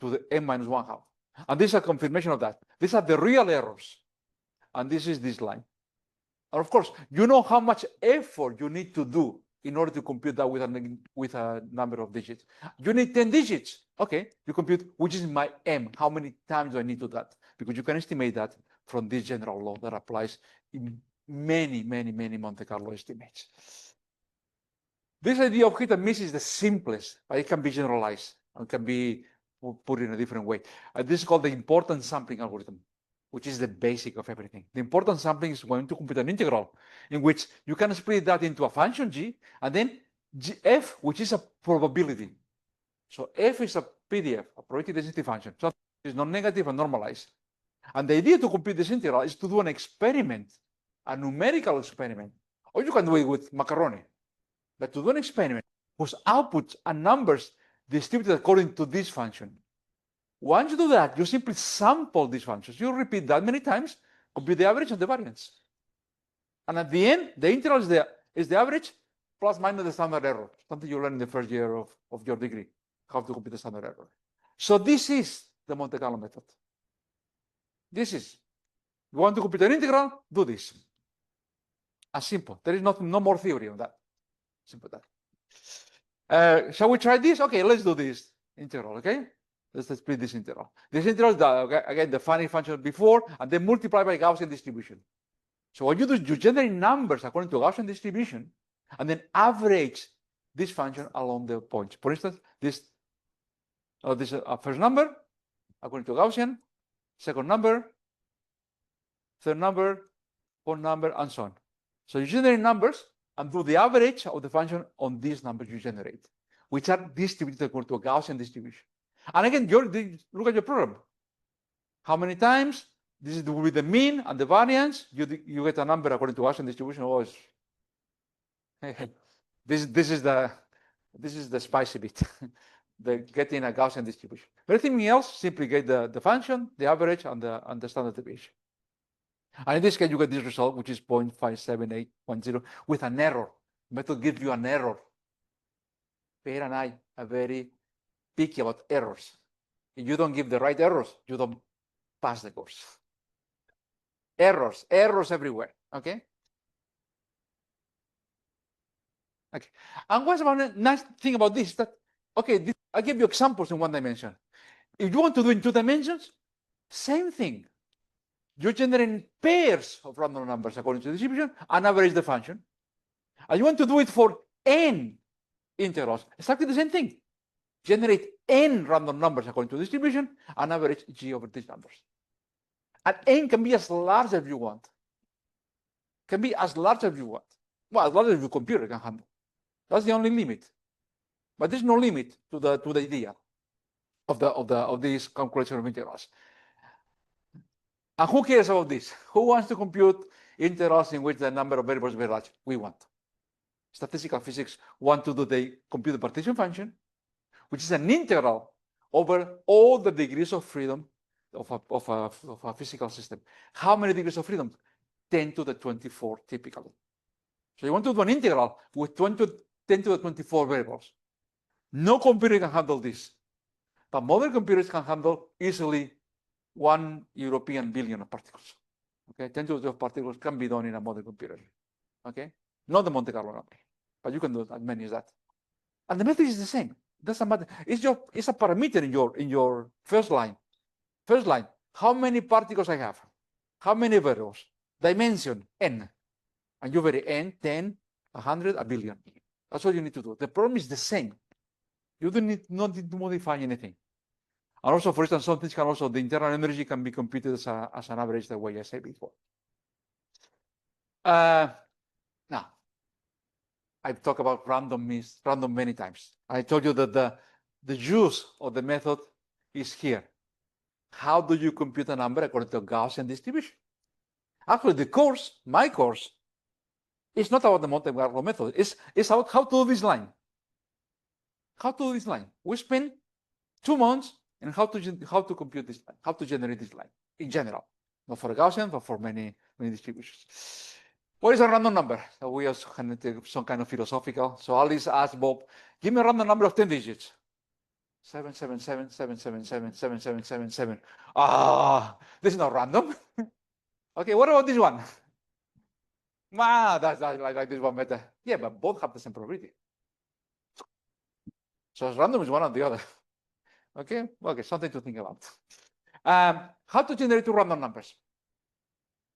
to the n minus 1 half. And this is a confirmation of that. These are the real errors. And this is this line. And of course, you know how much effort you need to do in order to compute that with a number of digits. You need 10 digits. Okay, you compute which is my m. How many times do I need to do that? Because you can estimate that from this general law that applies in many Monte Carlo estimates. This idea of hit and miss is the simplest, but it can be generalized and can be put in a different way. This is called the importance sampling algorithm, which is the basic of everything. The importance sampling is going to compute an integral in which you can split that into a function g, and then f, which is a probability. So f is a PDF, a probability density function. So it's non-negative and normalized. And the idea to compute this integral is to do an experiment, a numerical experiment. Or you can do it with macaroni. But to do an experiment whose outputs and numbers distributed according to this function. Once you do that, you simply sample these functions. You repeat that many times, compute the average and the variance. And at the end, the integral is the average plus minus the standard error, something you learn in the first year of your degree, how to compute the standard error. So this is the Monte Carlo method. This is, you want to compute an integral, do this. As simple. There is no more theory on that. Simple that. Shall we try this? Okay, let's do this integral, okay? Let's split this integral. This integral is, again, the finite function before, and then multiply by Gaussian distribution. So what you do is you generate numbers according to Gaussian distribution, and then average this function along the points. For instance, this first number, according to Gaussian, second number, third number, fourth number, and so on. So you generate numbers and do the average of the function on these numbers you generate, which are distributed according to a Gaussian distribution. And again, look at your program. How many times? This will be the mean and the variance. You get a number according to Gaussian distribution. Oh, this is the spicy bit. The getting a Gaussian distribution. Everything else, simply get the function, the average, and the standard deviation. And in this case, you get this result, which is 0.57810 with an error. The method gives you an error. Per and I are very picky about errors. If you don't give the right errors, you don't pass the course. Errors everywhere. Okay. Okay. And what's the nice thing about this? That okay, I give you examples in one dimension. If you want to do in 2 dimensions, same thing. You're generating pairs of random numbers according to the distribution and average the function. And you want to do it for n integrals. Exactly the same thing. Generate n random numbers according to the distribution and average g over these numbers. And n can be as large as you want. Can be as large as you want. Well, as large as your computer can handle. That's the only limit. But there's no limit to the idea of this calculation of integrals. And who cares about this? Who wants to compute integrals in which the number of variables is very large? We want. Statistical physics want to do the compute the partition function, which is an integral over all the degrees of freedom of a physical system. How many degrees of freedom? 10 to the 24 typically. So you want to do an integral with 10 to the 24 variables. No computer can handle this. But modern computers can handle easily 1 European billion of particles. Okay, 10 to the 12 particles can be done in a modern computer. Okay, not the Monte Carlo number, but you can do as many as that. And the method is the same. Doesn't matter. It's a parameter in your first line. First line. How many particles I have? How many variables? Dimension n. And you vary n, 10, 100, a billion. That's what you need to do. The problem is the same. You not need to modify anything. And also, for instance, some things can also, the internal energy can be computed as an average, the way I said before. Now, I've talked about random many times. I told you that the use of the method is here. How do you compute a number according to a Gaussian distribution? Actually, the course, my course, is not about the Monte Carlo method. It's about how to do this line. How to do this line. We spent 2 months on how to compute this line, how to generate this line in general, not for a Gaussian, but for many distributions. What is a random number? So we also can take some kind of philosophical. So Alice asked Bob, give me a random number of 10 digits. 777, 777, 7777. This is not random. Okay, what about this one? That's like this one better. Yeah, but both have the same probability. So random is one or the other. Okay, something to think about. How to generate 2 random numbers?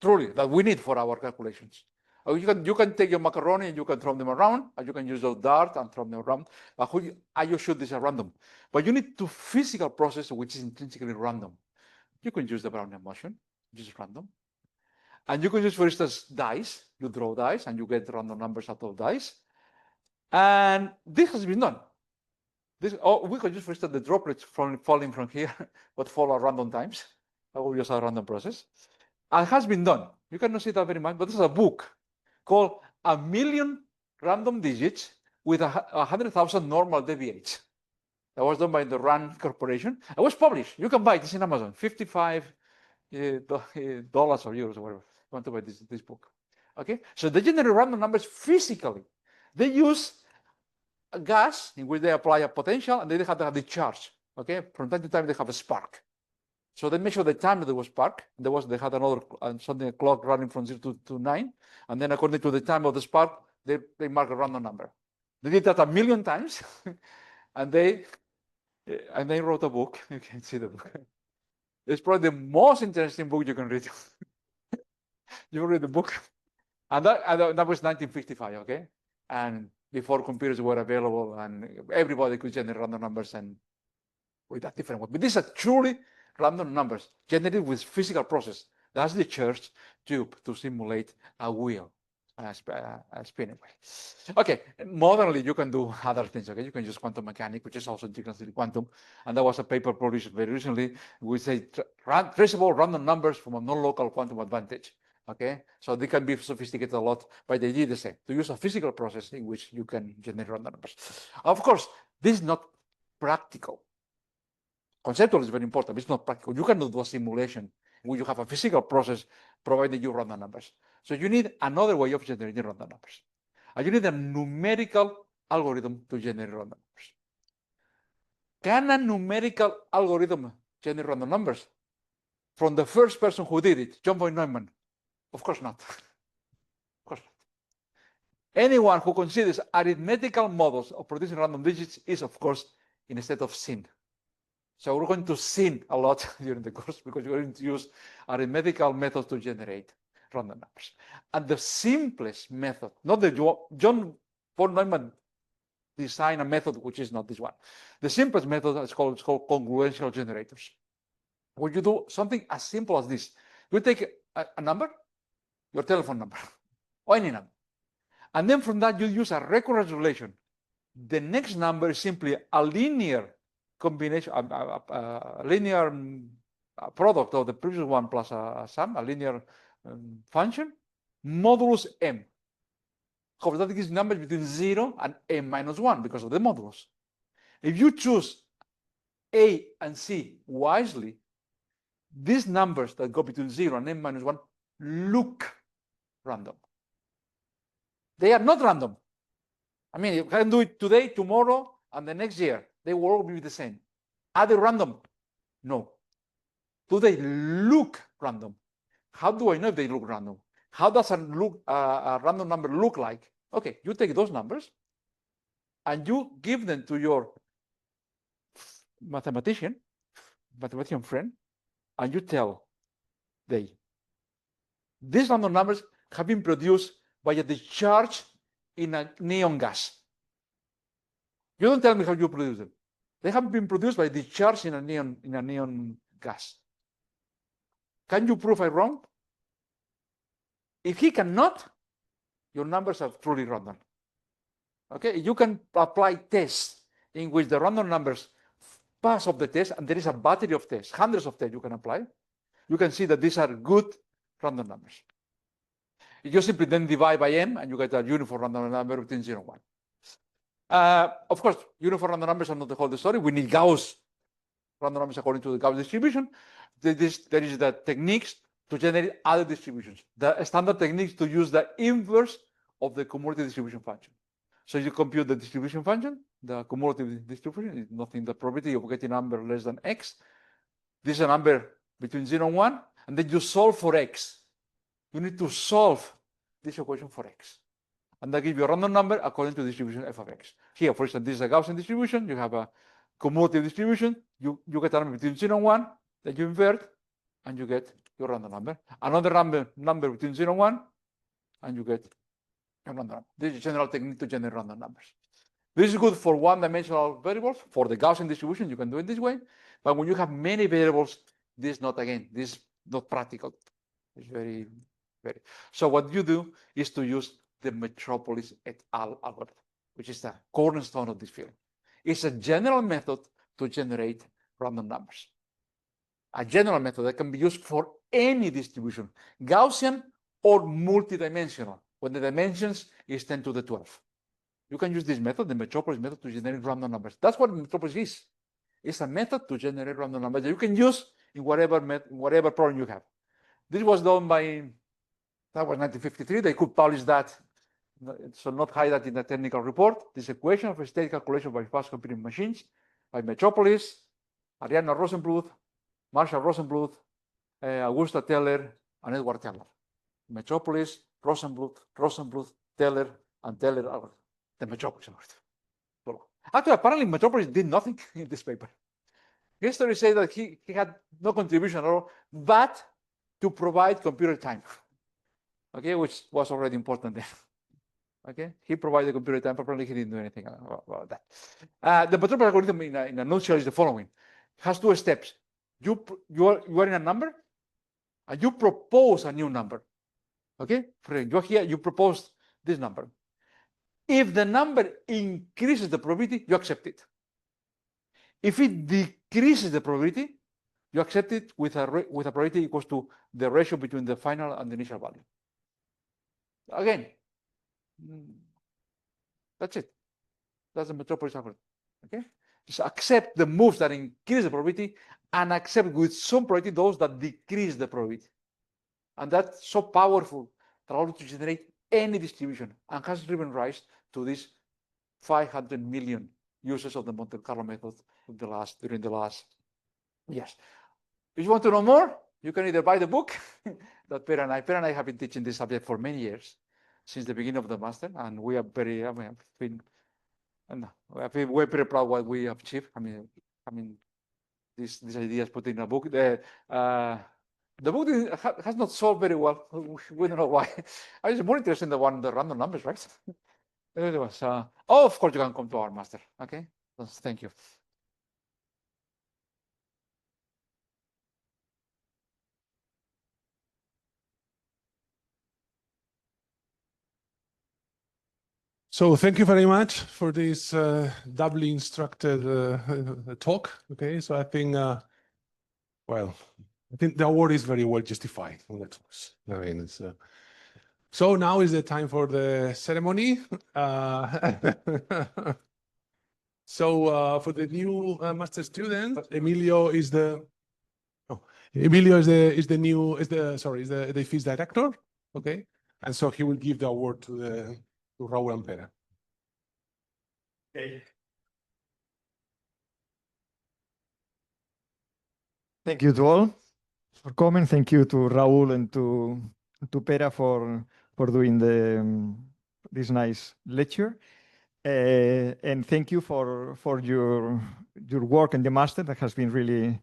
Truly, that we need for our calculations. You can take your macaroni and you can throw them around, and you can use those darts and throw them around. But you shoot this at random. But you need to physical process which is intrinsically random. You can use the Brownian motion, which is random. And you can use, for instance, dice. You draw dice and you get random numbers out of dice. And this has been done. We could use, for instance, the droplets falling from here, but fall at random times. I will use a random process. And it has been done. You cannot see that very much, but this is a book called A Million Random Digits with 100,000 Normal Deviates. That was done by the RAND Corporation. It was published. You can buy this in Amazon, $55 or euros or whatever. You want to buy this book. Okay, so they generate random numbers physically. They use a gas in which they apply a potential and they have to have the charge. Okay, from time to time they have a spark. So they measure the time that there was spark. They had another something, a clock running from 0 to 9, and then according to the time of the spark, they mark a random number. They did that 1,000,000 times, and they wrote a book. You can see the book. It's probably the most interesting book you can read. You read the book, and that was 1955. Okay, and before computers were available, and everybody could generate random numbers and with a different one. But these are truly random numbers generated with physical process. That's the church tube to simulate a wheel. spinning wheel. Okay, modernly you can do other things. Okay, you can use quantum mechanics, which is also integral quantum, and that was a paper published very recently. We say traceable random numbers from a non-local quantum advantage. Okay, so they can be sophisticated a lot, but the idea is the same: to use a physical process in which you can generate random numbers. Of course, this is not practical. Conceptually, it's very important, but it's not practical. You cannot do a simulation where you have a physical process providing you random numbers. So you need another way of generating random numbers. And you need a numerical algorithm to generate random numbers. Can a numerical algorithm generate random numbers? From the first person who did it, John von Neumann? Of course not. Of course not. Anyone who considers arithmetical models of producing random digits is, of course, in a state of sin. So we're going to sin a lot during the course because we're going to use arithmetical methods to generate random numbers. And the simplest method, not the John von Neumann designed a method which is not this one. The simplest method is called congruential generators. When you do something as simple as this, you take a number, your telephone number, or any number, and then from that you use a recurrence relation. The next number is simply a linear combination, a linear product of the previous one plus a sum, a linear function, modulus m. However, that gives numbers between 0 and m minus 1 because of the modulus. If you choose A and C wisely, these numbers that go between 0 and m minus 1 look random. They are not random. I mean, you can do it today, tomorrow, and the next year. They will all be the same. Are they random? No. Do they look random? How do I know if they look random? How does a random number look like? Okay, you take those numbers and you give them to your mathematician friend, and you tell these random numbers have been produced by a discharge in a neon gas. You don't tell me how you produce them. They have been produced by discharge in a neon gas. Can you prove I'm wrong? If he cannot, your numbers are truly random. Okay, you can apply tests in which the random numbers pass off the test, and there is a battery of tests, hundreds of tests you can apply. You can see that these are good random numbers. You simply then divide by m, and you get a uniform random number between 0 and 1. Of course, uniform random numbers are not the whole story. We need Gauss random numbers according to the Gauss distribution. There is the techniques to generate other distributions. The standard techniques to use the inverse of the cumulative distribution function. So you compute the distribution function, the cumulative distribution is nothing the probability of getting a number less than x. This is a number between 0 and 1, and then you solve for x. You need to solve this equation for x. And that gives you a random number according to the distribution f of x. Here, for instance, this is a Gaussian distribution. You have a cumulative distribution. You get a number between 0 and 1, then you invert, and you get your random number. Another number between 0 and 1, and you get a random number. This is a general technique to generate random numbers. This is good for one-dimensional variables. For the Gaussian distribution, you can do it this way. But when you have many variables, this is not practical. It's very. So what you do is to use the Metropolis et al. Algorithm, which is the cornerstone of this field. It's a general method to generate random numbers. A general method that can be used for any distribution, Gaussian or multidimensional, when the dimensions is 10 to the 12. You can use this method, the Metropolis method, to generate random numbers. That's what Metropolis is. It's a method to generate random numbers that you can use in whatever problem you have. This was done that was 1953. They could publish that, so not hide that in the technical report. This equation of state calculation by fast computing machines by Metropolis, Ariadna Rosenbluth, Marshall Rosenbluth, Augusta Teller, and Edward Teller. Metropolis, Rosenbluth, Teller, and Teller algorithm. The Metropolis algorithm. Actually, apparently Metropolis did nothing in this paper. History says that he had no contribution at all, but to provide computer time. Okay, which was already important then. Okay, he provided computer time, apparently he didn't do anything about that. The Metropolis algorithm in a nutshell is the following. It has two steps. You are in a number, and you propose a new number. Okay, you here you proposed this number. If the number increases the probability, you accept it. If it decreases the probability, you accept it with a probability equals to the ratio between the final and the initial value. Again, that's it. That's the metropolis algorithm. Okay, just accept the moves that increase the probability and accept with some probability those that decrease the probability. And that's so powerful that allows to generate any distribution and has given rise to this 500 million users of the Monte Carlo method during the last years. If you want to know more, you can either buy the book that Per and I have been teaching this subject for many years, since the beginning of the master, and we are very, we're very proud of what we have achieved. I mean, these ideas put in a book. The book has not sold very well. We don't know why. I was more interested in the random numbers, right? Of course, you can come to our master. Okay, thank you. So thank you very much for this doubly instructed talk. Okay, so I think, well, I think the award is very well justified. I mean, it's, so now is the time for the ceremony. So for the new master student, Emilio is the FIS director. Okay, and so he will give the award to Raúl and Pere. Okay. Thank you to all for coming. Thank you to Raúl and to Pere for doing this nice lecture. And thank you for your work in the master. That has been really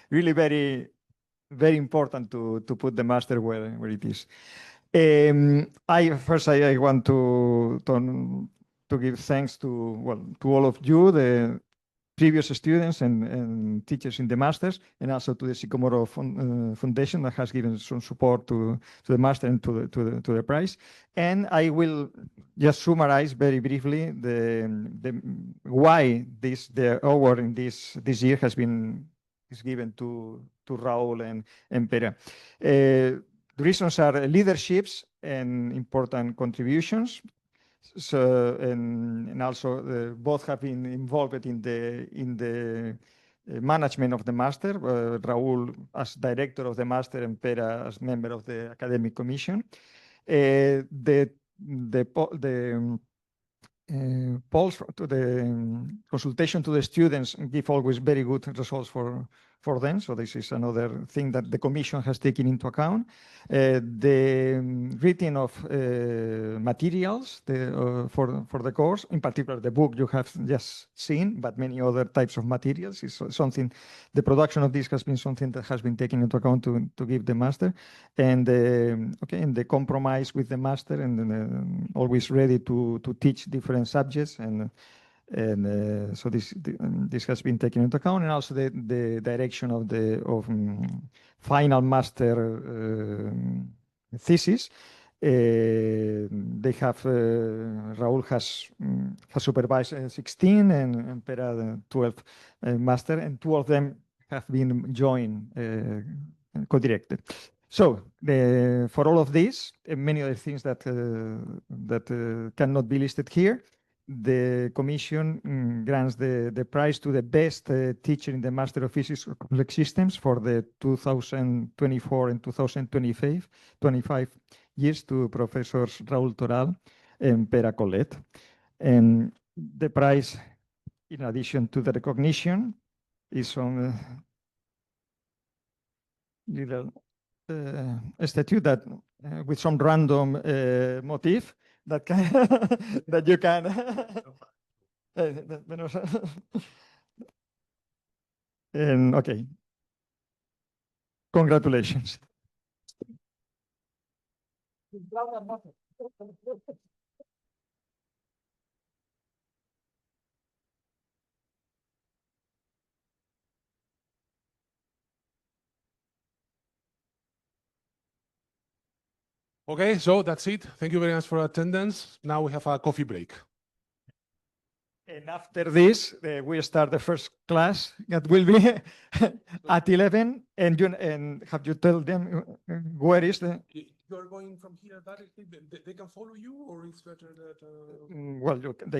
really very important to put the master where it is. I want to give thanks to all of you, the previous students and teachers in the masters, and also to the Sycomoro Foundation that has given some support to the master and to the prize. And I will just summarize very briefly why the award in this year is given to Raúl and Pere. The reasons are leaderships and important contributions. So and also both have been involved in the management of the master. Raúl as director of the master and Pere as member of the academic commission. The polls to the consultation to the students give always very good results for them. So this is another thing that the commission has taken into account. The writing of materials for the course, in particular the book you have just seen, but many other types of materials is something. The production of this has been something that has been taken into account to give the master, and and the compromise with the master, and always ready to teach different subjects, and so this has been taken into account, and also the direction of the final master thesis. They have Raúl has supervised 16 and Pere 12 master, and 2 of them have been joined co-directed. So for all of this, many other things that cannot be listed here, the commission grants the prize to the best teacher in the Master of Physics of Complex Systems for the 2024 and 2025 years to Professors Raúl Toral and Pere Collet. And the prize, in addition to the recognition, is on little statue that with some random motif that can that you can and okay, congratulations. Okay, so that's it. Thank you very much for attendance. Now we have a coffee break. And after this, we start the first class that will be at 11. And have you tell them where is the? You're going from here directly. They can follow you, or it's better that. Well, they